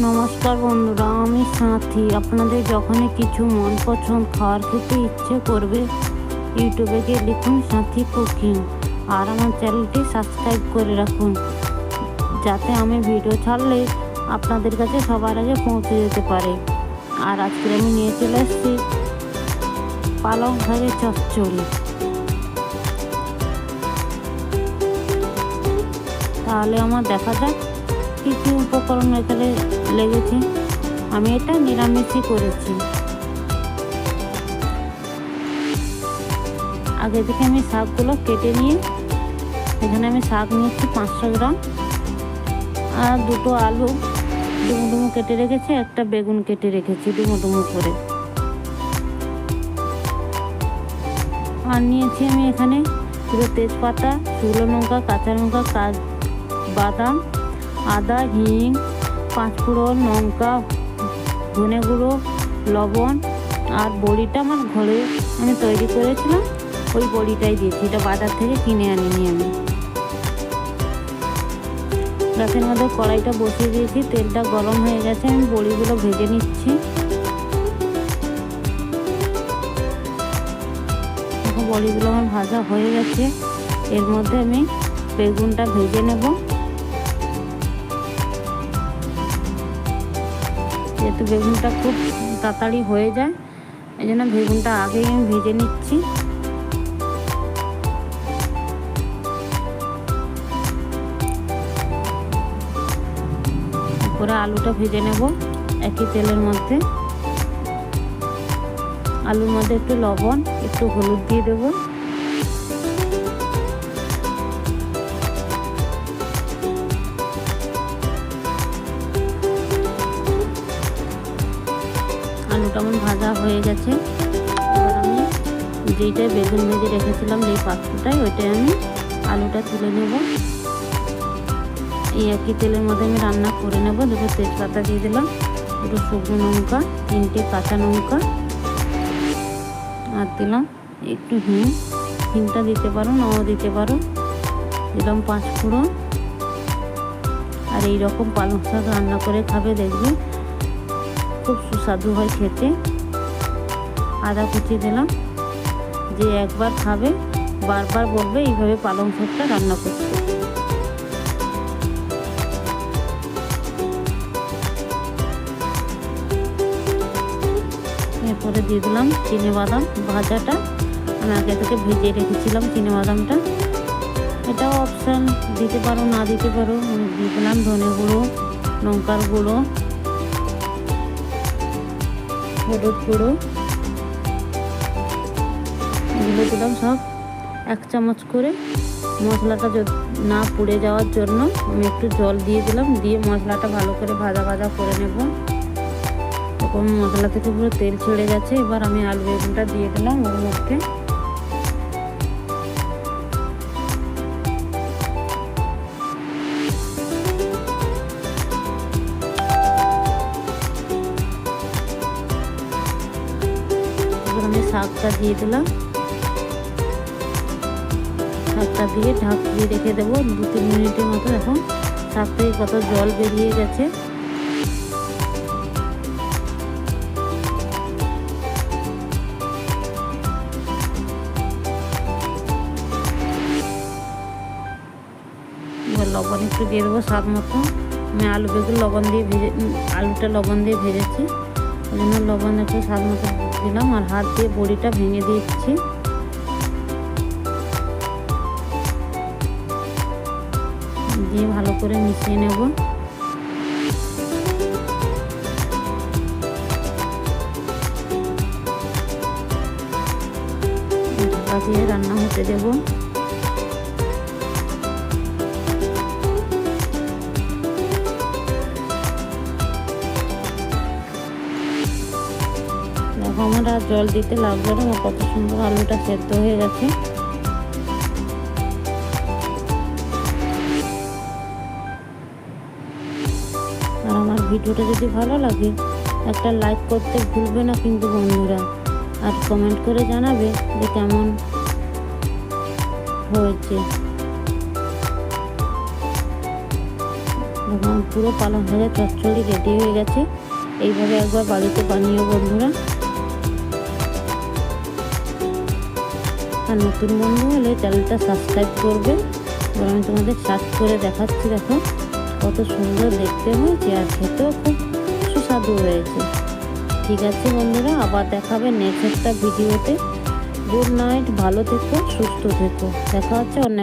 নমস্কার বন্ধুরা, আমি সাথী। আপনাদের যখনই কিছু মন পছন্দ খাওয়ার খেতে ইচ্ছে করবে, ইউটিউবে গিয়ে লিখুন সাথী কুকিং আর আমার চ্যানেলটি সাবস্ক্রাইব করে রাখুন, যাতে আমি ভিডিও ছাড়লে আপনাদের কাছে সবার আগে পৌঁছে যেতে পারে। আর আজকে আমি নিয়ে চলে এসেছি পালং শাকের চচ্চড়ি। তাহলে আমার দেখা যাক কী কী উপকরণ এখানে লেগেছে। আমি এটা নিরামিষই করেছি। আগে থেকে আমি শাকগুলো কেটে নিয়ে এখানে আমি শাক নিয়েছি 500 গ্রাম, আর দুটো আলু ডুমো ডুমো কেটে রেখেছি, একটা বেগুন কেটে রেখেছি ডুমো ডুমো করে। আর নিয়েছি আমি এখানে দুটো তেজপাতা, শুকনো লঙ্কা, কাঁচা লঙ্কা, বাদাম, আদা, হিং, 5 ফোড়ন, লঙ্কা, ধনে গুঁড়ো, লবণ। আর বড়িটা আমার ঘরে আমি তৈরি করেছিলাম, ওই বড়িটাই দিয়েছি, এটা বাজার থেকে কিনে আনিনি আমি। গ্যাসের মধ্যে কড়াইটা বসিয়ে দিয়েছি, তেলটা গরম হয়ে গেছে, আমি বড়িগুলো ভেজে নিচ্ছি। বড়িগুলো আমার ভাজা হয়ে গেছে, এর মধ্যে আমি বেগুনটা ভেজে নেব। যেহেতু বেগুনটা খুব তাড়াতাড়ি হয়ে যায়, এই জন্য বেগুনটা আগেই আমি ভেজে নিচ্ছি। তারপরে আলুটা ভেজে নেব একই তেলের মধ্যে। আলুর মধ্যে একটু লবণ, একটু হলুদ দিয়ে দেবো। আলুটা আমার ভাজা হয়ে গেছে। এবার আমি যেইটাই বেগুন ভেজে রেখেছিলাম, যেই পাত্রটায়, ওইটাই আমি আলুটা তুলে নেব। এই একই তেলের মধ্যে আমি রান্না করে নেব। দুটো তেজপাতা দিয়ে দিলাম, দুটো শুকনো লঙ্কা, 3টে কাঁচা লঙ্কা, আর দিলাম একটু হিংটা দিতে পারো, নাও দিতে পারো। দিলাম 5 ফোড়ন। আর এইরকম পালং শাক রান্না করে খাবে, দেখবে খুব সুস্বাদু হয় খেতে। আদা কুচি দিলাম, যে একবার খাবে বারবার বলবে এইভাবে পালং শাকটা রান্না করতে। এরপরে দিয়ে দিলাম চিনেবাদাম ভাজাটা, আমি আগে থেকে ভেজে রেখেছিলাম চিনেবাদামটা। এটাও অপশান, দিতে পারো না দিতে পারো। আমি দিয়ে দিলাম ধনে গুঁড়ো, লঙ্কার গুঁড়ো, হলুদ গুঁড়ো, এগুলো দিলাম সব 1 চামচ করে। মশলাটা না পুড়ে যাওয়ার জন্য আমি একটু জল দিয়ে দিলাম, দিয়ে মশলাটা ভালো করে ভাজা ভাজা করে নেব। তখন মশলা থেকে পুরো তেল ছেড়ে গেছে। এবার আমি আলু বেগুনটা দিয়ে দিলাম ওর মধ্যে। আমি শাকটা দিয়ে দিলাম, শাকটা দিয়ে ঢাকিয়ে রেখে দেবো 2-3 মিনিটের মতো। এখন শাক থেকে কত জল বেরিয়ে গেছে। এবার লবণ একটু দিয়ে দেবো স্বাদ মতো। আমি আলু বেগুন আলুটা লবণ দিয়ে ভেজেছি, ওই জন্য লবণ একটু স্বাদ মতো দিলাম। আর হাত দিয়ে বড়িটা ভেঙে দিচ্ছি। দিয়ে ভালো করে মিশিয়ে নেব। ঢাকা দিয়ে রান্না হতে দেবো। আমার আর জল দিতে লাগবে না, কত সুন্দর আলুটা সেদ্ধ হয়ে গেছে। আর আমার ভিডিওটা যদি ভালো লাগে, একটা লাইক করতে ভুলবে না কিন্তু বন্ধুরা। আর কমেন্ট করে জানাবে যে কেমন হয়েছে। পুরো পালং শাকের চচ্চড়ি রেডি হয়ে গেছে। এইভাবে একবার বাড়িতে বানিও বন্ধুরা। আর নতুন বন্ধু হলে চ্যানেলটা সাবস্ক্রাইব করবে। এবার আমি তোমাদের সার্চ করে দেখাচ্ছি, দেখো কত সুন্দর দেখতে হয়েছে আর খেতেও খুব সুস্বাদু হয়েছে। ঠিক আছে বন্ধুরা, আবার দেখাবে নেক্সট একটা ভিডিওতে। গুড নাইট, ভালো থেকো, সুস্থ থেকো। দেখা হচ্ছে অন্য